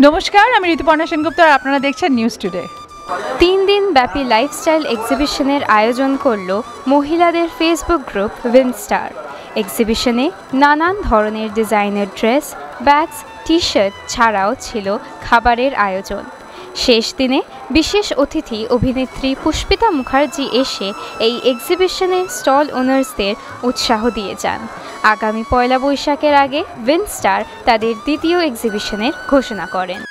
নমস্কার, আমি ঋতুপর্ণা সেনগুপ্ত আর আপনারা দেখছেন নিউজ টুডে। 3 দিন ব্যাপী লাইফস্টাইল এক্সিবিশনের আয়োজন করল মহিলাদের ফেসবুক গ্রুপ উইনস্টার। এক্সিবিশনে নানান ধরনের designer dress, bags, T shirt ছাড়াও ছিল খাবারের আয়োজন। শেষ দিনে বিশেষ অতিথি অভিনেত্রী পুষ্পিতা মুখার্জি এসে এই এক্সিবিশনে স্টল ওনার্সদের উৎসাহ দিয়ে যান। আগামী পয়লা বৈশাখের আগে উইনস্টার তাদের দ্বিতীয় এক্সিবিশনের ঘোষণা করেন।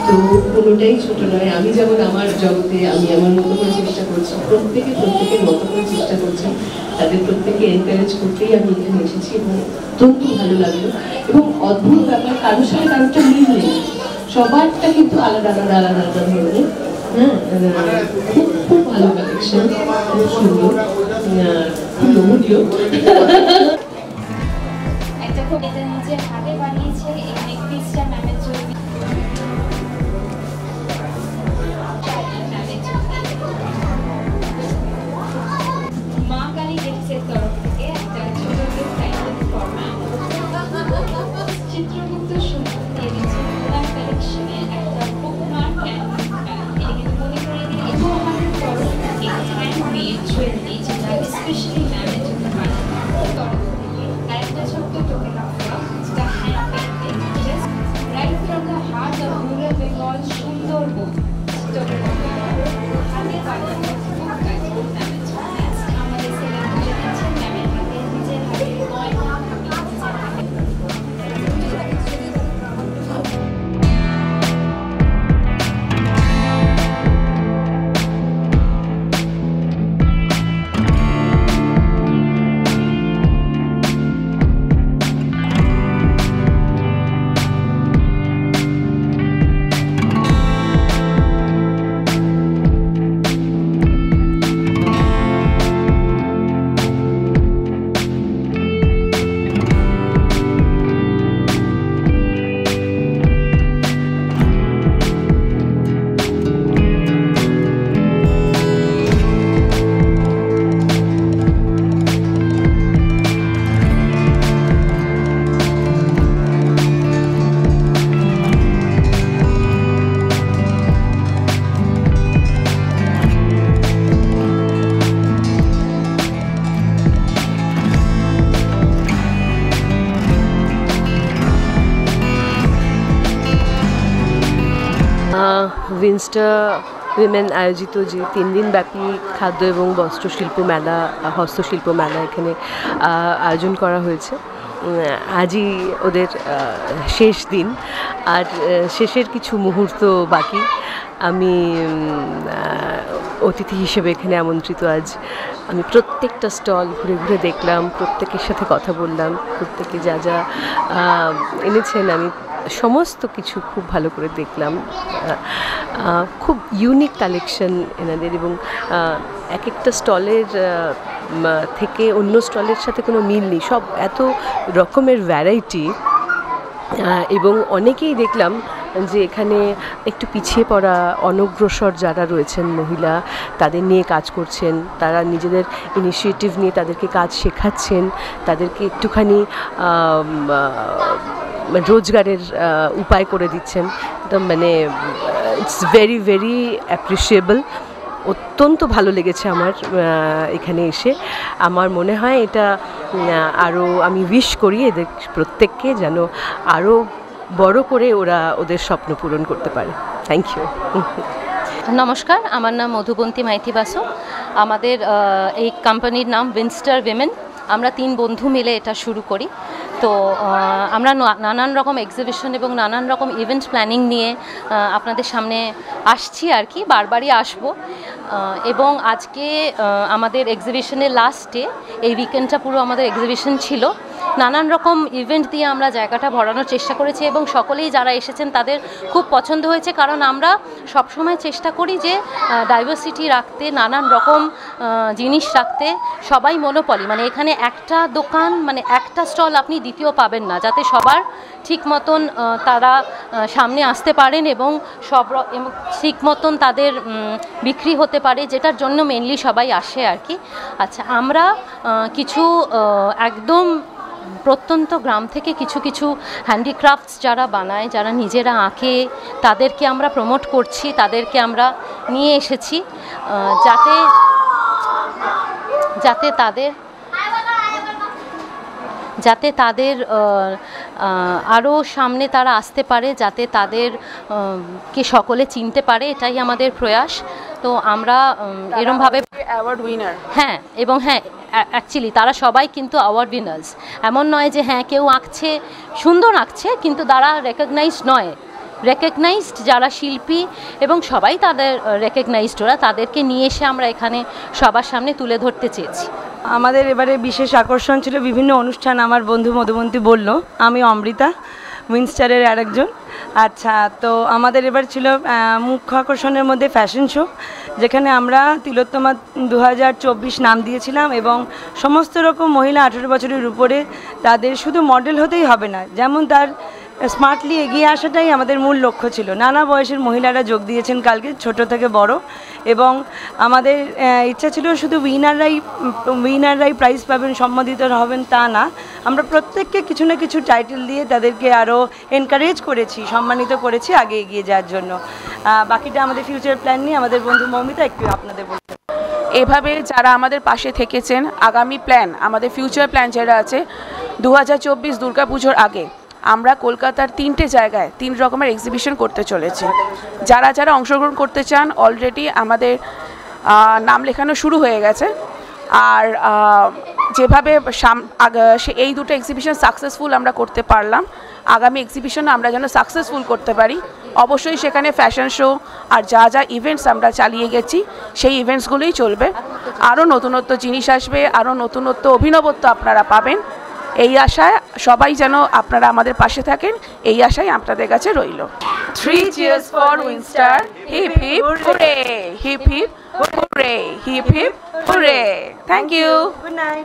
তো কোনোটাই ছোট নয়। আমি যেমন আমার জগতে আমি আমার মতো করে চেষ্টা করছি, প্রত্যেকের মতো করে চেষ্টা করছি, তাদের প্রত্যেকে এনকারেজ করতেই আমি এখানে এসেছি এবং অত্যন্ত ভালো লাগলো। এবং অদ্ভুত ব্যাপার, কারোর সাথে কারোরটা মিল নেই, সবারটা কিন্তু আলাদা আলাদা আলাদা আলাদা ধরনের। হ্যাঁ, খুব খুব ভালো কালেকশন, খুব সুন্দর, খুব লোভনীয়। একটা খুব এটা নিজের হাতে বানিয়েছে এই নেকপিসটা ম্যামের জন্য। মা কালী গিফটসের তরফ থেকে একটা ছোট ফরম্যাট চিত্রগুপ্ত সুন্দর দিয়ে দিচ্ছে ওনার কালেকশনে একটা বুকমার্ক। এটা কিন্তু মনে করে দিন এটা আমাদের তরফ থেকে হ্যান্ডমেড জুয়েলারি, যেটা স্পেশালি ম্যামের জন্য বানানো তরফ থেকে। আরেকটা ছোট্ট টোকেন অফার, যেটা hand painted, just right from the Winstar women আয়োজিত যে 3 দিনব্যাপী খাদ্য এবং বস্ত্রশিল্প মেলা, হস্তশিল্প মেলা এখানে আয়োজন করা হয়েছে। আজই ওদের শেষ দিন, আর শেষের কিছু মুহূর্ত বাকি। আমি অতিথি হিসেবে এখানে আমন্ত্রিত। আজ আমি প্রত্যেকটা স্টল ঘুরে ঘুরে দেখলাম, প্রত্যেকের সাথে কথা বললাম, প্রত্যেকে যা যা এনেছেন আমি সমস্ত কিছু খুব ভালো করে দেখলাম। খুব ইউনিক কালেকশন এনাদের, এবং এক একটা স্টলের থেকে অন্য স্টলের সাথে কোনো মিল নেই, সব এত রকমের ভ্যারাইটি। এবং অনেকেই দেখলাম যে এখানে একটু পিছিয়ে পড়া অনগ্রসর যারা রয়েছেন মহিলা, তাদের নিয়ে কাজ করছেন, তারা নিজেদের ইনিশিয়েটিভ নিয়ে তাদেরকে কাজ শেখাচ্ছেন, তাদেরকে একটুখানি রোজগারের উপায় করে দিচ্ছেন। মানে ইটস ভেরি ভেরি অ্যাপ্রিসিয়েবল। অত্যন্ত ভালো লেগেছে আমার এখানে এসে। আমার মনে হয় এটা আরও, আমি উইশ করি এদের প্রত্যেককে যেন আরও বড় করে ওরা ওদের স্বপ্ন পূরণ করতে পারে। Thank you. নমস্কার, আমার নাম মধুবন্তী মাইতি বাসু। আমাদের এই কোম্পানির নাম উইনস্টার উইমেন। আমরা 3 বন্ধু মিলে এটা শুরু করি। তো আমরা নানান রকম এক্সিবিশন এবং নানান রকম ইভেন্ট প্ল্যানিং নিয়ে আপনাদের সামনে আসছি আর কি, বারবারই আসব। এবং আজকে আমাদের এক্সিবিশনের লাস্টে, এই উইকেন্ডটা পুরো আমাদের এক্সিবিশন ছিল। নানান রকম ইভেন্ট দিয়ে আমরা জায়গাটা ভরানোর চেষ্টা করেছি এবং সকলেই যারা এসেছেন তাদের খুব পছন্দ হয়েছে, কারণ আমরা সবসময় চেষ্টা করি যে ডাইভার্সিটি রাখতে, নানান রকম জিনিস রাখতে। সবাই মনোপলি, মানে এখানে একটা দোকান, মানে একটা স্টল আপনি দ্বিতীয় পাবেন না, যাতে সবার ঠিক মতন তারা সামনে আসতে পারেন এবং ঠিক মতন তাদের বিক্রি হতে পারে, যেটার জন্য মেনলি সবাই আসে আর কি। আচ্ছা, আমরা কিছু একদম প্রত্যন্ত গ্রাম থেকে কিছু কিছু হ্যান্ডিক্রাফটস যারা বানায়, যারা নিজেরা আঁকে, তাদেরকে আমরা প্রমোট করছি, তাদেরকে আমরা নিয়ে এসেছি যাতে তাদের আরও সামনে তারা আসতে পারে, যাতে তাদের কে সকলে চিনতে পারে, এটাই আমাদের প্রয়াস। তো আমরা এরমভাবে অ্যাওয়ার্ড উইনার, হ্যাঁ, এবং হ্যাঁ অ্যাকচুয়ালি তারা সবাই কিন্তু অ্যাওয়ার্ড উইনার্স। এমন নয় যে হ্যাঁ কেউ আঁকছে, সুন্দর আঁকছে, কিন্তু তারা রেকগনাইজড নয়। রেকগনাইজড যারা শিল্পী এবং সবাই তাদের রেকগনাইজড, ওরা তাদেরকে নিয়ে এসে আমরা এখানে সবার সামনে তুলে ধরতে চেয়েছি। আমাদের এবারে বিশেষ আকর্ষণ ছিল বিভিন্ন অনুষ্ঠান। আমার বন্ধু মধুবন্তী বলল, আমি অমৃতা, উইনস্টারের আরেকজন। আচ্ছা, তো আমাদের এবার ছিল মুখ্য আকর্ষণের মধ্যে ফ্যাশন শো, যেখানে আমরা তিলোত্তমা 2024 নাম দিয়েছিলাম, এবং সমস্ত রকম মহিলা 18 বছরের উপরে তাদের শুধু মডেল হতেই হবে না, যেমন তার স্মার্টলি এগিয়ে আসাটাই আমাদের মূল লক্ষ্য ছিল। নানা বয়সের মহিলারা যোগ দিয়েছেন কালকে, ছোট থেকে বড়, এবং আমাদের ইচ্ছা ছিল শুধু উইনাররাই প্রাইজ পাবেন, সম্মানিত হবেন তা না, আমরা প্রত্যেককে কিছু না কিছু টাইটেল দিয়ে তাদেরকে আরও এনকারেজ করেছি, সম্মানিত করেছি আগে এগিয়ে যাওয়ার জন্য। বাকিটা আমাদের ফিউচার প্ল্যান নিয়ে আমাদের বন্ধু মৌমিতা একটু আপনাদের বলতে। এভাবে যারা আমাদের পাশে থেকেছেন, আগামী প্ল্যান, আমাদের ফিউচার প্ল্যান যেটা আছে, 2024 দুর্গাপুজোর আগে আমরা কলকাতার 3টে জায়গায় 3 রকমের এক্সিবিশন করতে চলেছি। যারা যারা অংশগ্রহণ করতে চান, অলরেডি আমাদের নাম লেখানো শুরু হয়ে গেছে। আর যেভাবে এই দুটো এক্সিবিশন সাকসেসফুল আমরা করতে পারলাম, আগামী এক্সিবিশন আমরা যেন সাকসেসফুল করতে পারি। অবশ্যই সেখানে ফ্যাশন শো আর যা যা ইভেন্টস আমরা চালিয়ে গেছি সেই ইভেন্টসগুলোই চলবে। আরও নতুনত্ব জিনিস আসবে, আরও নতুনত্ব অভিনবত্ব আপনারা পাবেন। এই আশায় সবাই যেন আপনারা আমাদের পাশে থাকেন, এই আশায় আপনাদের কাছে রইল। 3 cheers for Winstar, hip hip hooray, hip hip hooray, hip hip hooray. Thank you. Good night.